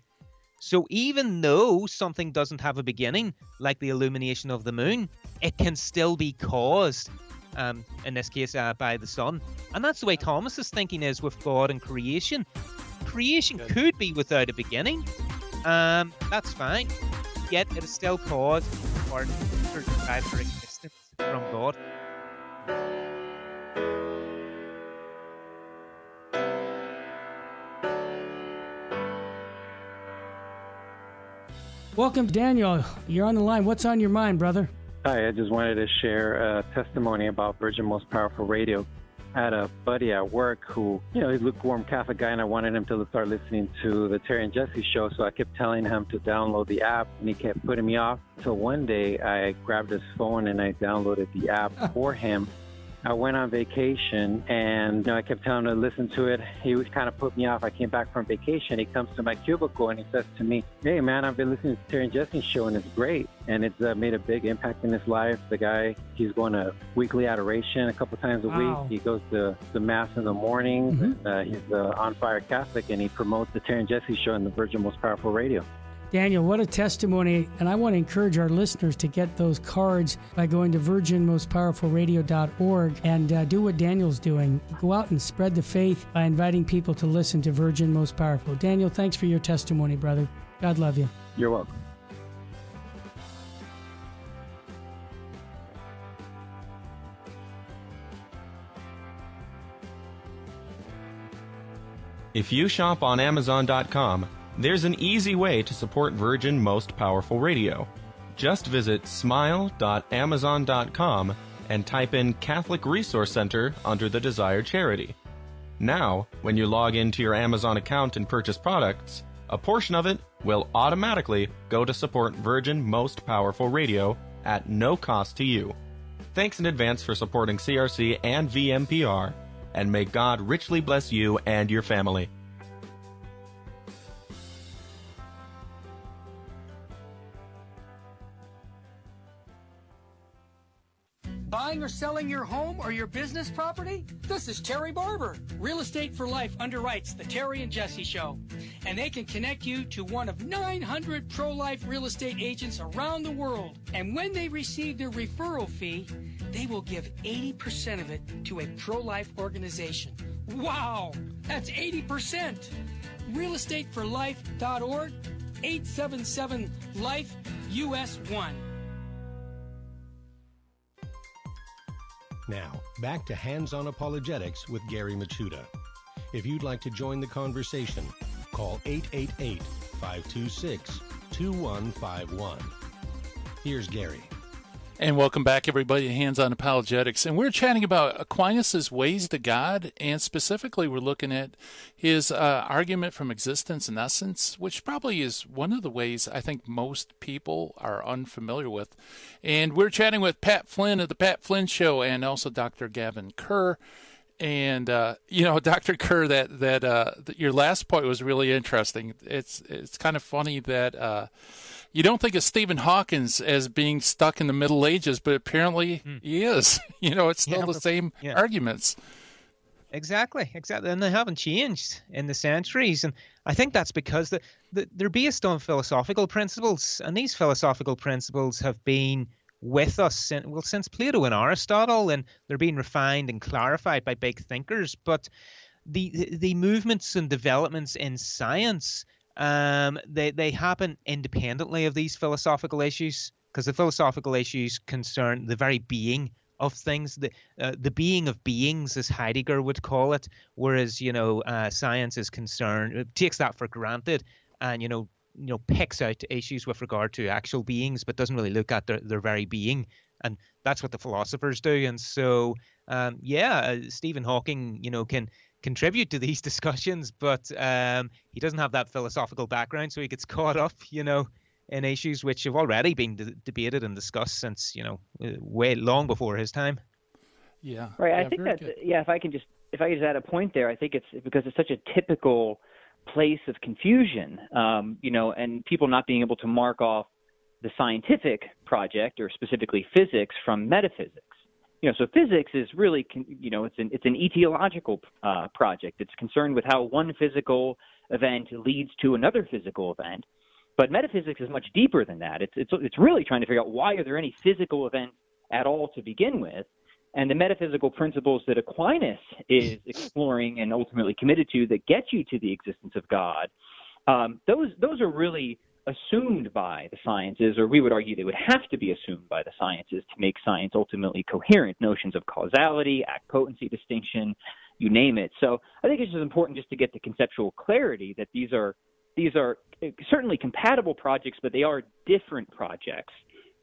So even though something doesn't have a beginning, like the illumination of the moon, it can still be caused, in this case, by the sun. And that's the way Thomas's thinking is with God and creation. Creation could be without a beginning. That's fine. Yet it is still caused or derived their existence from God. Welcome, Daniel. You're on the line. What's on your mind, brother? Hi, I just wanted to share a testimony about Virgin Most Powerful Radio. I had a buddy at work who, he's a lukewarm Catholic guy, and I wanted him to start listening to the Terry and Jesse show, so I kept telling him to download the app, and he kept putting me off. So one day, I grabbed his phone and I downloaded the app for him. I went on vacation, and I kept telling him to listen to it. He was kind of put me off. I came back from vacation. He comes to my cubicle, and he says to me, hey, man, I've been listening to Terry and Jesse's show, and it's great. And it's made a big impact in his life. The guy, he's going to weekly adoration a couple times a week. He goes to the Mass in the morning. He's an on-fire Catholic, and he promotes the Terry and Jesse show on the Virgin Most Powerful Radio. Daniel, what a testimony. And I want to encourage our listeners to get those cards by going to virginmostpowerfulradio.org and do what Daniel's doing. Go out and spread the faith by inviting people to listen to Virgin Most Powerful. Daniel, thanks for your testimony, brother. God love you. You're welcome. If you shop on Amazon.com, there's an easy way to support Virgin Most Powerful Radio. Just visit smile.amazon.com and type in Catholic Resource Center under the desired charity. Now, when you log into your Amazon account and purchase products, a portion of it will automatically go to support Virgin Most Powerful Radio at no cost to you. Thanks in advance for supporting CRC and VMPR, and may God richly bless you and your family. Buying or selling your home or your business property? This is Terry Barber. Real Estate for Life underwrites the Terry and Jesse Show. And they can connect you to one of 900 pro-life real estate agents around the world. And when they receive their referral fee, they will give 80% of it to a pro-life organization. Wow! That's 80%! realestateforlife.org, 877-LIFE-US1. Now, back to Hands-On Apologetics with Gary Machuda. If you'd like to join the conversation, call 888-526-2151. Here's Gary. And welcome back, everybody, to Hands-On Apologetics. And we're chatting about Aquinas' ways to God, and specifically we're looking at his argument from existence and essence, which probably is one of the ways I think most people are unfamiliar with. And we're chatting with Pat Flynn of The Pat Flynn Show and also Dr. Gavin Kerr. And, Dr. Kerr, that your last point was really interesting. It's kind of funny that you don't think of Stephen Hawking as being stuck in the Middle Ages, but apparently he is. It's still the same arguments. Exactly. And they haven't changed in the centuries. And I think that's because they're based on philosophical principles. And these philosophical principles have been with us since Plato and Aristotle, and they're being refined and clarified by big thinkers. But the movements and developments in science, they happen independently of these philosophical issues, because the philosophical issues concern the very being of things, the being of beings, as Heidegger would call it, whereas science is concerned, it takes that for granted, and picks out issues with regard to actual beings, but doesn't really look at their very being, and that's what the philosophers do. And so Stephen Hawking can contribute to these discussions, but he doesn't have that philosophical background, so he gets caught up in issues which have already been debated and discussed since way long before his time. Right. I think that if I can just add a point there, I think it's because it's such a typical place of confusion, and people not being able to mark off the scientific project, or specifically physics, from metaphysics. So physics is really, it's an etiological project. It's concerned with how one physical event leads to another physical event. But metaphysics is much deeper than that. It's really trying to figure out, why are there any physical events at all to begin with? And the metaphysical principles that Aquinas is exploring and ultimately committed to, that get you to the existence of God, those are really assumed by the sciences, or we would argue they would have to be assumed by the sciences to make science ultimately coherent. Notions of causality, act potency distinction, you name it. So I think it's just important just to get the conceptual clarity that these are certainly compatible projects, but they are different projects.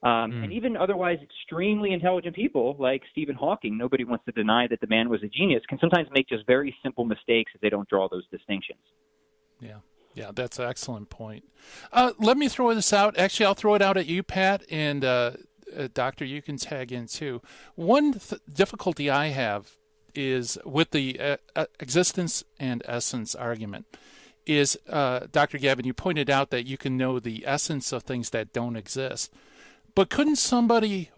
And even otherwise extremely intelligent people like Stephen Hawking, nobody wants to deny that the man was a genius, can sometimes make just very simple mistakes if they don't draw those distinctions. Yeah, that's an excellent point. Let me throw this out. Actually, I'll throw it out at you, Pat, and Doctor, you can tag in too. One difficulty I have is with the existence and essence argument is, Dr. Gavin, you pointed out that you can know the essence of things that don't exist. But couldn't somebody,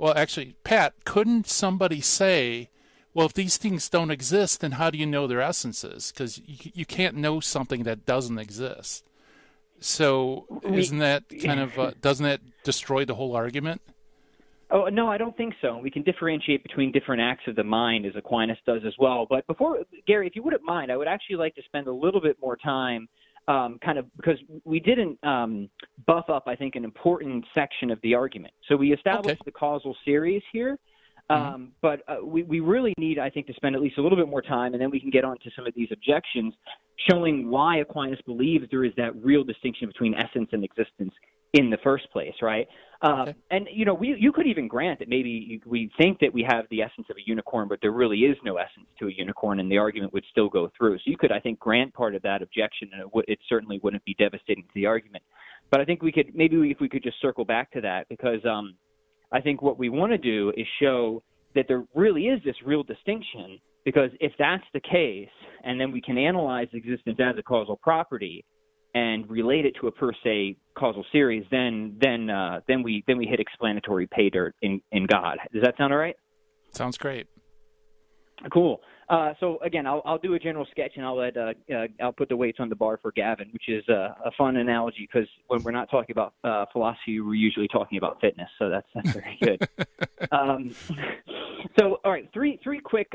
Pat, couldn't somebody say, well, if these things don't exist, then how do you know their essences? Because you can't know something that doesn't exist. So isn't that kind of, doesn't that destroy the whole argument? Oh, no, I don't think so. We can differentiate between different acts of the mind, as Aquinas does as well. But before, Gary, if you wouldn't mind, I would actually like to spend a little bit more time because we didn't buff up, I think, an important section of the argument. So we established the causal series here, but we really need, I think, to spend at least a little bit more time, and then we can get on to some of these objections, showing why Aquinas believes there is that real distinction between essence and existence in the first place, right? And, you could even grant that maybe we think that we have the essence of a unicorn, but there really is no essence to a unicorn, and the argument would still go through. So you could, I think, grant part of that objection, and it certainly wouldn't be devastating to the argument. But I think if we could just circle back to that, because I think what we want to do is show that there really is this real distinction, because if that's the case, and then we can analyze existence as a causal property and relate it to a per se causal series, then we hit explanatory pay dirt in God. Does that sound all right? Sounds great. Cool. So again, I'll do a general sketch, and I'll put the weights on the bar for Gavin, which is a fun analogy because when we're not talking about philosophy, we're usually talking about fitness. So that's very good. So all right, three quick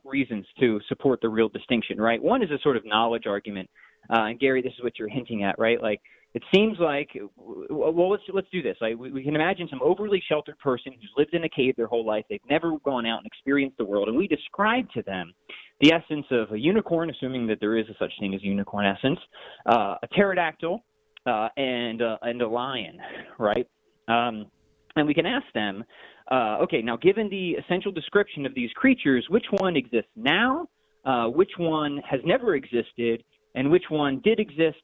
reasons to support the real distinction. Right. One is a sort of knowledge argument, and Gary, this is what you're hinting at, right? Like, it seems like, well, let's do this. Like, we can imagine some overly sheltered person who's lived in a cave their whole life. They've never gone out and experienced the world, and we describe to them the essence of a unicorn, assuming that there is a such thing as unicorn essence, a pterodactyl, and a lion, right? And we can ask them, okay, now given the essential description of these creatures, which one exists now, which one has never existed, and which one did exist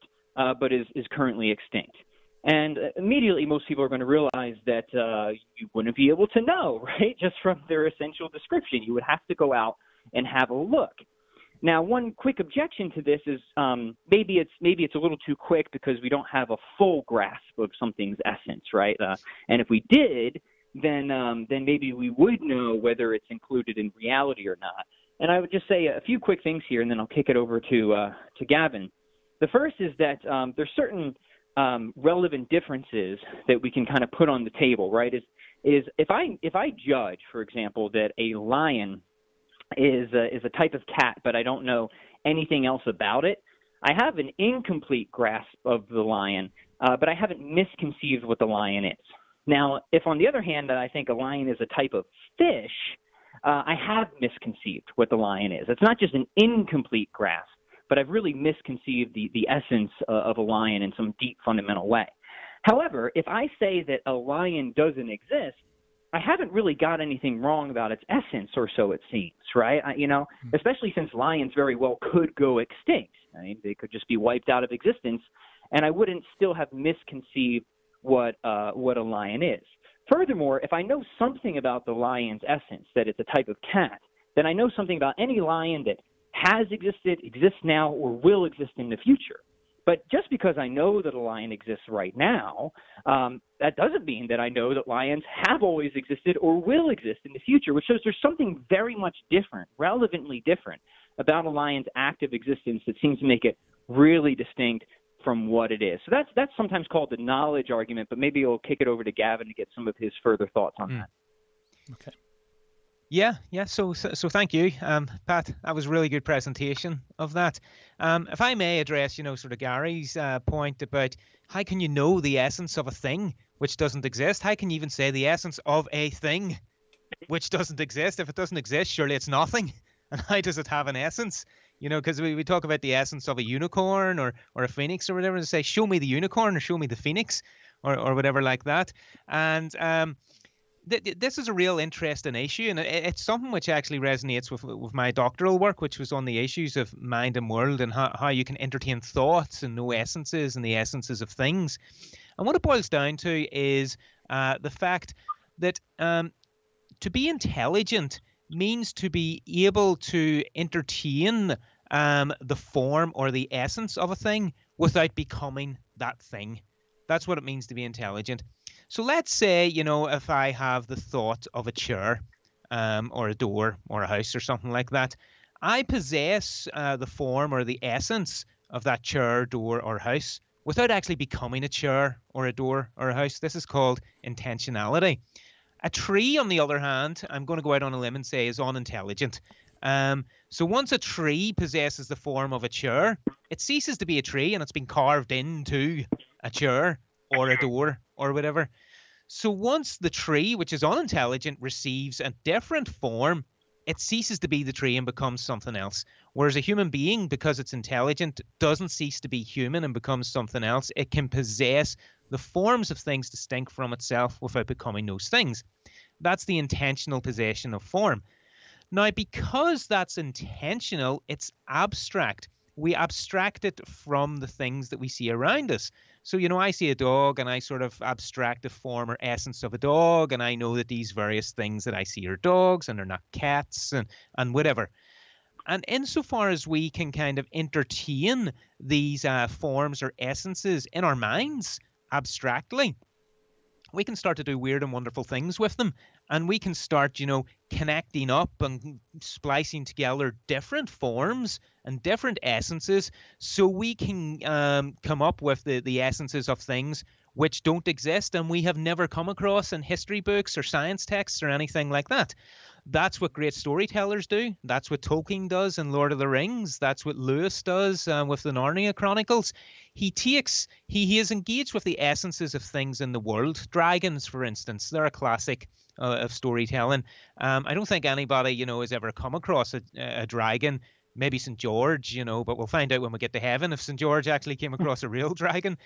but is currently extinct? And immediately most people are going to realize that you wouldn't be able to know, right, just from their essential description. You would have to go out and have a look. Now, one quick objection to this is maybe it's a little too quick because we don't have a full grasp of something's essence, right? And if we did, then maybe we would know whether it's included in reality or not. And I would just say a few quick things here, and then I'll kick it over to Gavin. The first is that there's certain relevant differences that we can kind of put on the table, right? Is if I judge, for example, that a lion is a type of cat, but I don't know anything else about it, I have an incomplete grasp of the lion, but I haven't misconceived what the lion is. Now, if on the other hand I think a lion is a type of fish, I have misconceived what the lion is. It's not just an incomplete grasp, but I've really misconceived the essence of a lion in some deep fundamental way. However, if I say that a lion doesn't exist, I haven't really got anything wrong about its essence, or so it seems, right? Especially since lions very well could go extinct. I mean, they could just be wiped out of existence, and I wouldn't still have misconceived what a lion is. Furthermore, if I know something about the lion's essence, that it's a type of cat, then I know something about any lion that has existed, exists now, or will exist in the future. But just because I know that a lion exists right now, that doesn't mean that I know that lions have always existed or will exist in the future, which shows there's something very much different, relevantly different, about a lion's active existence that seems to make it really distinct from what it is. So that's sometimes called the knowledge argument, but maybe I'll kick it over to Gavin to get some of his further thoughts on that. Okay. Yeah. So thank you, Pat. That was a really good presentation of that. If I may address, sort of Gary's point about how can you know the essence of a thing which doesn't exist? How can you even say the essence of a thing which doesn't exist? If it doesn't exist, surely it's nothing. And how does it have an essence? Because we talk about the essence of a unicorn or a phoenix or whatever, and say, show me the unicorn or show me the phoenix or whatever like that. And this is a real interesting issue, and it's something which actually resonates with my doctoral work, which was on the issues of mind and world and how you can entertain thoughts and know essences and the essences of things. And what it boils down to is the fact that to be intelligent means to be able to entertain the form or the essence of a thing without becoming that thing. That's what it means to be intelligent. So let's say, if I have the thought of a chair or a door or a house or something like that, I possess the form or the essence of that chair, door, or house without actually becoming a chair or a door or a house. This is called intentionality. A tree, on the other hand, I'm going to go out on a limb and say is unintelligent. So once a tree possesses the form of a chair, it ceases to be a tree and it's been carved into a chair or a door or whatever. So once the tree, which is unintelligent, receives a different form, it ceases to be the tree and becomes something else. Whereas a human being, because it's intelligent, doesn't cease to be human and becomes something else. It can possess the forms of things distinct from itself without becoming those things. That's the intentional possession of form. Now, because that's intentional, it's abstract. We abstract it from the things that we see around us. So, I see a dog and I sort of abstract the form or essence of a dog, and I know that these various things that I see are dogs and they're not cats and whatever. And insofar as we can kind of entertain these forms or essences in our minds abstractly, we can start to do weird and wonderful things with them. And we can start, connecting up and splicing together different forms and different essences, so we can come up with the essences of things which don't exist and we have never come across in history books or science texts or anything like that. That's what great storytellers do. That's what Tolkien does in Lord of the Rings. That's what Lewis does with the Narnia Chronicles. He is engaged with the essences of things in the world. Dragons, for instance, they're a classic of storytelling. I don't think anybody, has ever come across a dragon. Maybe St. George, but we'll find out when we get to heaven if St. George actually came across a real dragon.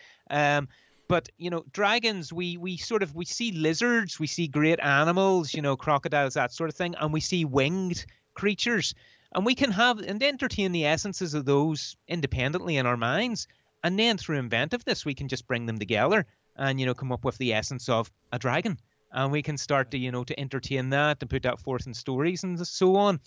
But, dragons, we see lizards, we see great animals, crocodiles, that sort of thing, and we see winged creatures. And we can have and entertain the essences of those independently in our minds. And then through inventiveness, we can just bring them together and, come up with the essence of a dragon. And we can start to, to entertain that and put that forth in stories and so on.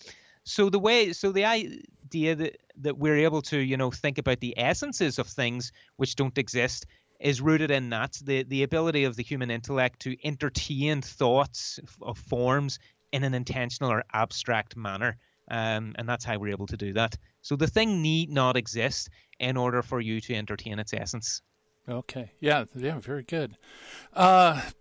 So the idea that we're able to, think about the essences of things which don't exist is rooted in that, the ability of the human intellect to entertain thoughts of forms in an intentional or abstract manner. And that's how we're able to do that. So the thing need not exist in order for you to entertain its essence. Okay. Yeah, very good. Pat,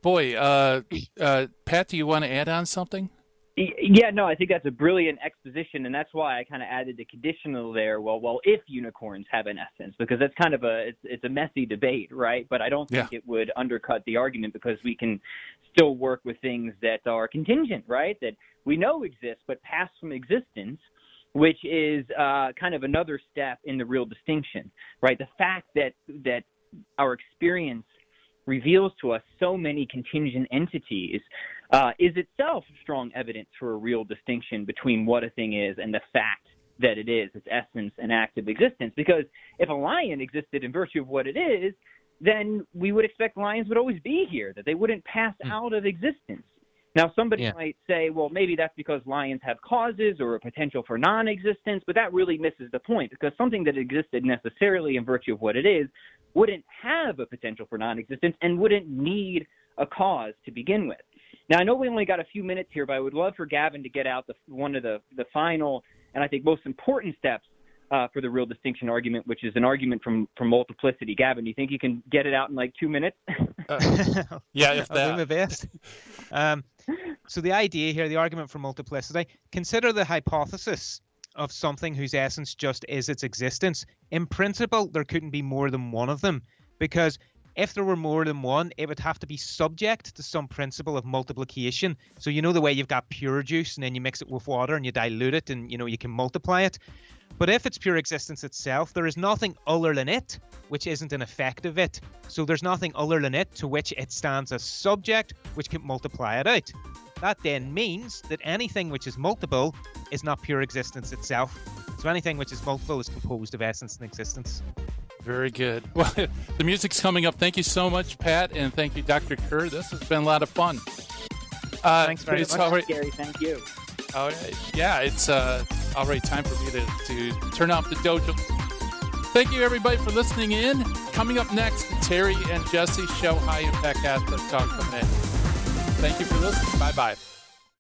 do you want to add on something? Yeah, no, I think that's a brilliant exposition, and that's why I kind of added the conditional there. Well, if unicorns have an essence, because that's kind of it's a messy debate, right? But I don't think it would undercut the argument, because we can still work with things that are contingent, right? That we know exist but pass from existence, which is kind of another step in the real distinction, right? The fact that our experience reveals to us so many contingent entities is itself strong evidence for a real distinction between what a thing is and the fact that it is, its essence and active existence. Because if a lion existed in virtue of what it is, then we would expect lions would always be here, that they wouldn't pass out of existence. Now, somebody might say, well, maybe that's because lions have causes or a potential for non-existence, but that really misses the point, because something that existed necessarily in virtue of what it is wouldn't have a potential for non-existence and wouldn't need a cause to begin with. Now, I know we only got a few minutes here, but I would love for Gavin to get out one of the final and I think most important steps for the real distinction argument, which is an argument from multiplicity. Gavin, do you think you can get it out in like 2 minutes? Yeah, if that. I'll do my best. So the idea here, the argument from multiplicity, consider the hypothesis of something whose essence just is its existence. In principle, there couldn't be more than one of them, because if there were more than one, it would have to be subject to some principle of multiplication. So the way you've got pure juice and then you mix it with water and you dilute it and you can multiply it. But if it's pure existence itself, there is nothing other than it which isn't an effect of it. So there's nothing other than it to which it stands as subject, which can multiply it out. That then means that anything which is multiple is not pure existence itself. So anything which is multiple is composed of essence and existence. Very good. Well, the music's coming up. Thank you so much, Pat, and thank you, Dr. Kerr. This has been a lot of fun. Thanks very much, Gary. Thank you. All right. Yeah, it's already time for me to turn off the dojo. Thank you, everybody, for listening in. Coming up next, the Terry and Jesse Show, High Impact Athlete Talk coming in. Thank you for listening. Bye-bye.